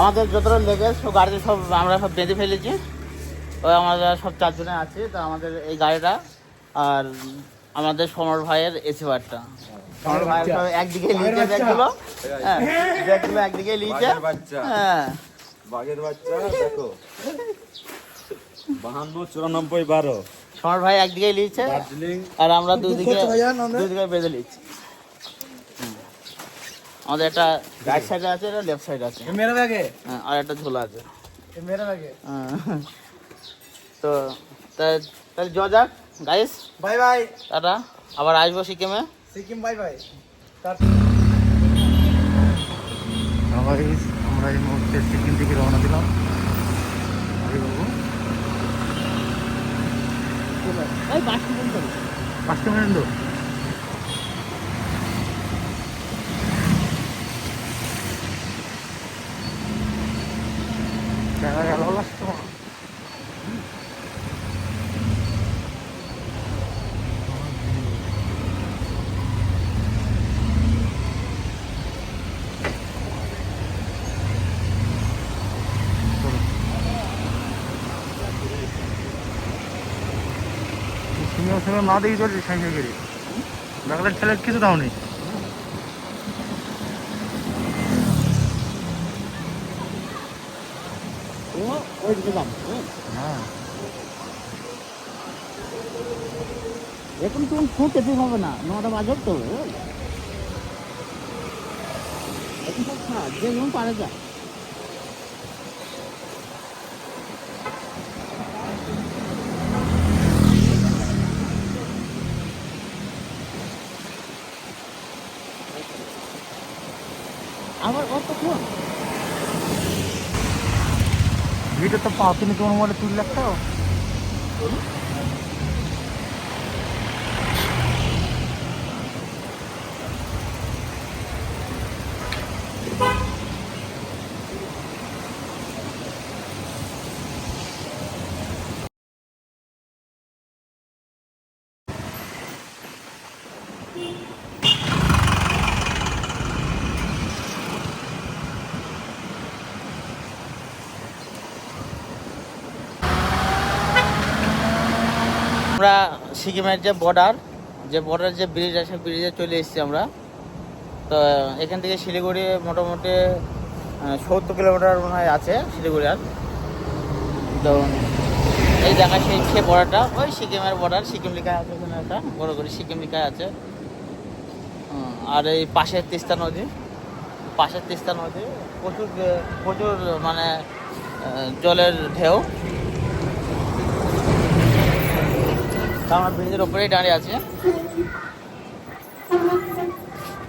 আমাদের যতটা লেগে সব গাড়িতে সব আমরা সব বেঁধে ফেলেছি। ওই আমরা সব 4 জনে আছি। তো আমাদের এই গাড়িটা আর আমাদের সমর ভাইয়ের এসি বারটা, সমর ভাইয়ের সব একদিকে লিখে ব্যাগগুলো, হ্যাঁ ব্যাগগুলো একদিকে লিখে, হ্যাঁ বাঘের বাচ্চা দেখো 52 94 12 সমর ভাই একদিকে লিখছে আর আমরা দুদিকে বেঁধে লিখছি। আমাদের একটা রাইট সাইডে আছে, একটা লেফট সাইডে আছে, মেরা ব্যাগে আর একটা ঝোলা আছে মেরা ব্যাগে। তো তাহলে যাক গাইস, বাই বাই, টাটা, আবার আসবো সিকিমে। Sikkim bye bye. আমরা এই মুহূর্তে সিকিম থেকে রওনা দিলাম। না দেখি চলছে সাইকেল করে বাংলার ছেলে কিছু দাও নেই। এখন তুমি খুব খেতে হবে না, 9টা বাজক তো এখন সব খা যে যেমন পারে যা। আবার কতক্ষণ ভিডিও তো পাও তুমি তোমার মোবাইলে তুলে রাখতো। আমরা সিকিমের যে বর্ডার যে ব্রিজ আছে, ব্রিজে চলে এসেছি আমরা। তো এখান থেকে শিলিগুড়ি মোটামুটি 70 কিলোমিটার মনে হয় আছে শিলিগুড়ি। আর তো এই জায়গায় সেই বর্ডারটা ওই সিকিমের বর্ডার, সিকিম লেখা আছে ওখানে, একটা বড় করে সিকিম লেখা আছে। আর এই পাশের তিস্তা নদী প্রচুর মানে জলের ঢেউ। আমরা ব্রিজের ওপরেই দাঁড়িয়ে আছি।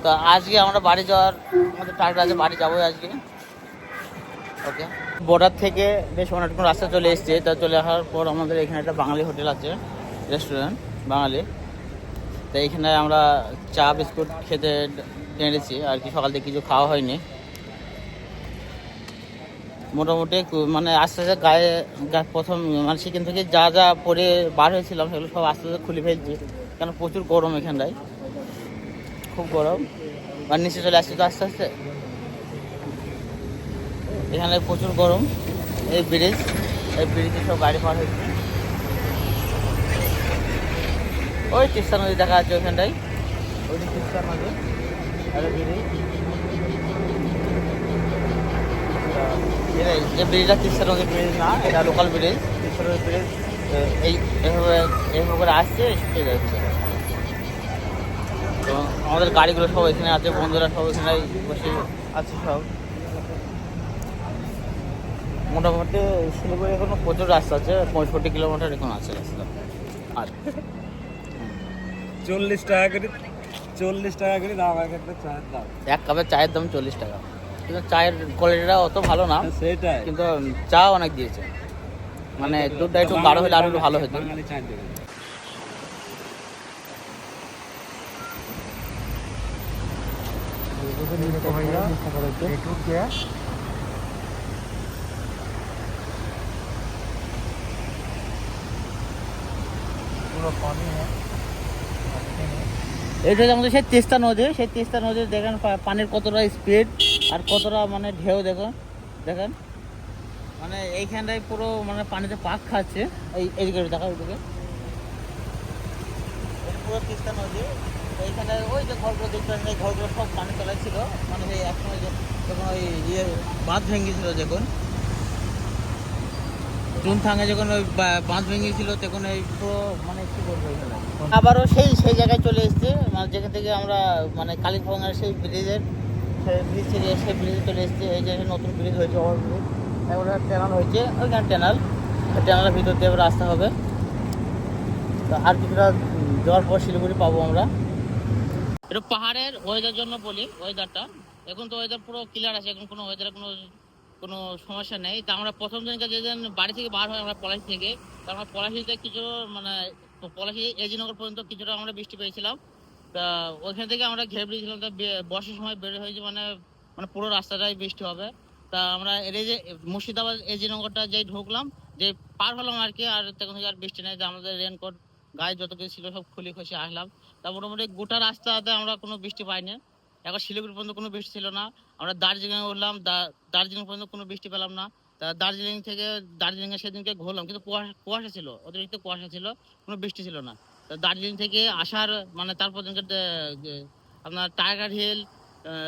তো আজকে আমরা বাড়ি যাওয়ার আমাদের টার্গেট আছে, বাড়ি যাবোই আজকে। ওকে, বর্ডার থেকে বেশ অনেকক্ষণ রাস্তা চলে এসছে। তা চলে আসার পর আমাদের এখানে একটা বাঙালি হোটেল আছে, রেস্টুরেন্ট বাঙালি। তো এইখানে আমরা চা বিস্কুট খেতে নেড়েছি আর কি, সকাল থেকে কিছু খাওয়া হয়নি। মোটামুটি মানে আস্তে আস্তে গায়ে প্রথম মানে সিকিম থেকে যা পরে বার হয়েছিলাম সেগুলো সব আস্তে আস্তে খুলে ফেলছি, কেন প্রচুর গরম এখানটায়, খুব গরম। আর নিচে চলে আসছি তো আস্তে আস্তে, এখানে প্রচুর গরম। এই ব্রিজে সব গাড়ি পার হয়েছে। ওই তিস্তা নদী দেখা যাচ্ছে ওইখানটায়, ওই তিস্তা নদী আর ব্রিজ। এই ব্রিজটা তিস্তা নদীর ব্রিজ না, এটা লোকাল ব্রিজ। তিস্তা নদীর ব্রিজ এইভাবে করে আসছে, শুকিয়ে যাচ্ছে। তো আমাদের গাড়িগুলো সব এখানে আছে, বন্ধুরা সব এখানে বসে আছে সব। মোটামুটি শিলিগুড়ি এখনো প্রচুর রাস্তা আছে, 65 কিলোমিটার এখন আছে রাস্তা। আর 40 টাকা করে দাম এক কাপের চায়ের দাম 40 টাকা। কিন্তু চায়ের কোয়ালিটিটা অত ভালো না, সেটাই। কিন্তু চা অনেক দিয়েছে, মানে দুধটা একটু গাঢ় হলে আরো একটু ভালো হতো। এটা আমাদের সেই তিস্তা নদী দেখেন পানির কতটা স্পিড আর কতটা মানে ঢেউ দেখুন। দেখেন মানে এইখানটায় পুরো মানে পানিতে পাক খাচ্ছে। এইদিকে দেখা ওইদিকে পুরো তিস্তা নদী। এইখানটায় ওই যে ঘরগুলো দেখতে পাচ্ছেন, এই ঘরগুলো সব পানি তলায় ছিল। মানে এই একসময় যখন ওই বাঁধ ভেঙেছিল, যখন চুনথাঙে যখন ওই বাঁধ ভেঙেছিল তখন এই পুরো মানে কি বলবো এখানে আবারও সেই জায়গায় চলে এসেছে, মানে যেখান থেকে আমরা মানে কালিম্পংয়ের সেই ব্রিজের ব্রিজ থেকে সেই ব্রিজে চলে এসেছে। এই যে নতুন ব্রিজ হয়েছে, ওভার ব্রিজ, এবার ট্যানাল হয়েছে, ওইখানে ট্যানালের ভিতর দিয়ে রাস্তা হবে। তো আর কিছুটা যাওয়ার পর শিলিগুড়ি পাবো আমরা। এটা পাহাড়ের ওয়েদার জন্য বলি, ওয়েদারটা এখন তো ওয়েদার পুরো ক্লিয়ার আছে, এখন কোনো ওয়েদারে কোনো সমস্যা নেই। তা আমরা প্রথম দিনকে যেদিন বাড়ি থেকে বার হয় আমরা পলাশি থেকে, তা আমরা পলাশিতে কিছু মানে পলাশি এজিনগর পর্যন্ত কিছুটা আমরা বৃষ্টি পেয়েছিলাম। তা ওইখান থেকে আমরা ঘেরে বেরিয়েছিলাম। তা বর্ষার সময় বের হয়েছে মানে মানে পুরো রাস্তাটাই বৃষ্টি হবে। তা আমরা এর যে মুর্শিদাবাদ এজিনগরটা যেই ঢুকলাম, যে পার হলাম আর কি, আর তখন থেকে আর বৃষ্টি নেই। আমাদের রেনকোট গায়ে যত কিছু ছিল সব খুলে খসে আসলাম। তা মোটামুটি গোটা রাস্তাতে আমরা কোনো বৃষ্টি পাইনি। এখন শিলিগুড়ি পর্যন্ত কোনো বৃষ্টি ছিল না। আমরা দার্জিলিং এ উঠলাম, দার্জিলিং পর্যন্ত কোনো বৃষ্টি পেলাম না। তা দার্জিলিং থেকে দার্জিলিংয়ে সেদিনকে ঘুরলাম, কিন্তু কুয়াশা ছিল, অতিরিক্ত কুয়াশা ছিল, কোনো বৃষ্টি ছিল না। তা দার্জিলিং থেকে আসার মানে তারপর আপনার টাইগার হিল,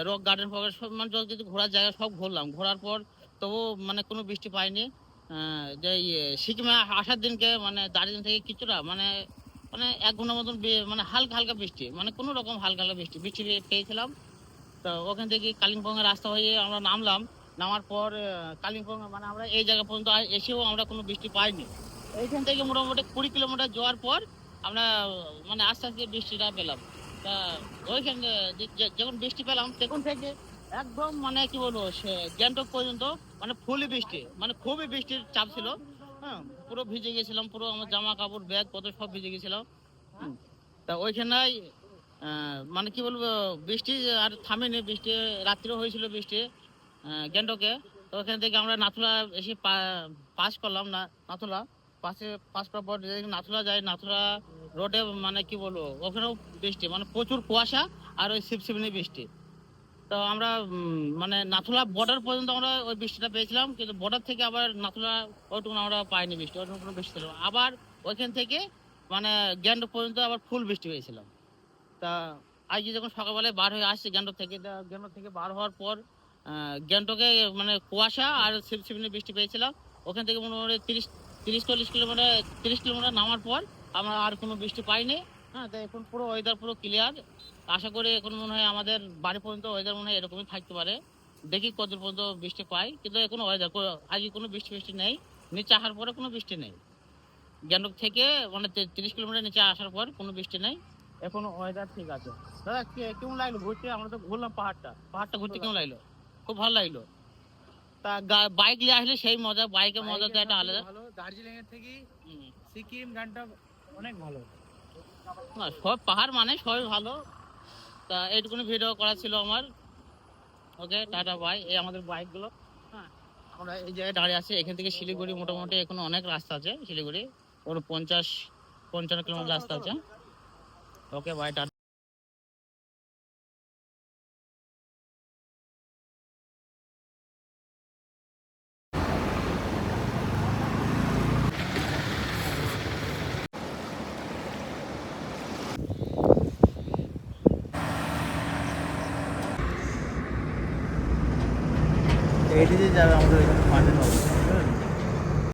রক গার্ডেন ফগার্ডেন সব মানে যত কিছু ঘোরার জায়গা সব ঘুরলাম। ঘোরার পর তবু মানে কোনো বৃষ্টি পাইনি। যে সিকিমে আসার দিনকে মানে দার্জিলিং থেকে কিছুটা মানে মানে 1 ঘন্টার মতন মানে হালকা হালকা বৃষ্টি, মানে কোনো রকম হালকা হালকা বৃষ্টি পেয়েছিলাম। তো ওখান থেকে কালিম্পং এর রাস্তা হয়ে আমরা নামলাম। নামার পর কালিম্পং মানে আমরা এই জায়গা পর্যন্ত এসেও আমরা কোনো বৃষ্টি পাইনি। এইখান থেকে মোটামুটি 20 কিলোমিটার যাওয়ার পর আমরা মানে আস্তে আস্তে বৃষ্টিটা পেলাম। তা ওইখানে যখন বৃষ্টি পেলাম তখন থেকে একদম মানে কি বলবো, সে গ্যাংটক পর্যন্ত মানে ফুলই বৃষ্টি, মানে খুবই বৃষ্টির চাপ ছিল। হ্যাঁ, পুরো ভিজে গেছিলাম, পুরো আমার জামা কাপড় ব্যাগ কত সব ভিজে গেছিলাম। তা ওইখানে মানে কি বলবো, বৃষ্টি আর থামেনি, বৃষ্টি রাত্রেও হয়েছিল বৃষ্টি গ্যাংটকে। তো ওখান থেকে আমরা নাথুলা এসে পাস করলাম না, নাথুলা পাস করার পর নাথুলা যাই, নাথুলা রোডে মানে কি বলবো ওখানেও বৃষ্টি, মানে প্রচুর কুয়াশা আর ওই শিপশিপনি বৃষ্টি। তো আমরা মানে নাথুলা বর্ডার পর্যন্ত আমরা ওই বৃষ্টিটা পেয়েছিলাম, কিন্তু বর্ডার থেকে আবার নাথুলা ওইটুকু আমরা পাইনি বৃষ্টি, ওইটুকু কোনো বৃষ্টি ছিল না। আবার ওইখান থেকে মানে গ্যাংটক পর্যন্ত আবার ফুল বৃষ্টি পেয়েছিলাম। তা আজকে যখন সকালবেলায় বার হয়ে আসছি গ্যাংটক থেকে, গ্যাংটক থেকে বার হওয়ার পর গ্যাংটকে মানে কুয়াশা আর শিপশিপনি বৃষ্টি পেয়েছিলাম। ওখান থেকে মোটামুটি 30-40 কিলোমিটার 30 কিলোমিটার নামার পর আমরা আর কোনো বৃষ্টি পাইনি। হ্যাঁ, তাই এখন পুরো ওয়েদার পুরো ক্লিয়ার। আশা করি এখন মনে হয় আমাদের বাড়ি পর্যন্ত ওয়েদার মনে হয় এরকমই থাকতে পারে। দেখি কতদূর পর্যন্ত বৃষ্টি পাই, কিন্তু এখন ওয়েদার আজকে কোনো বৃষ্টি নেই। নিচে আসার পরে কোনো বৃষ্টি নেই। গ্যাংটক থেকে মানে 30 কিলোমিটার নিচে আসার পর কোনো বৃষ্টি নেই, এখন ওয়েদার ঠিক আছে। দাদা কেমন লাগলো ঘুরতে? আমরা তো ঘুরলাম পাহাড়টা ঘুরতে কেমন লাগলো? খুব ভালো লাগলো। তা বাইক নিয়ে আসলে সেই মজা, বাইকের মজা তো একটা আলাদা। ভালো, দার্জিলিং এর থেকে সিকিম গ্যাংটক অনেক ভালো। না, সব পাহাড় মানে সবই ভালো। তা এইটুকুনি ভিডিও করা ছিল আমার। ওকে, টাটা বাই। এই আমাদের বাইকগুলো, হ্যাঁ আমরা এই জায়গায় দাঁড়িয়ে আছি। এখান থেকে শিলিগুড়ি মোটামুটি এখন অনেক রাস্তা আছে, শিলিগুড়ি ওর 50-55 কিলোমিটার রাস্তা আছে। Okay bye, tata. এইদিকে যাবে আমাদের এখানে পানি হবে।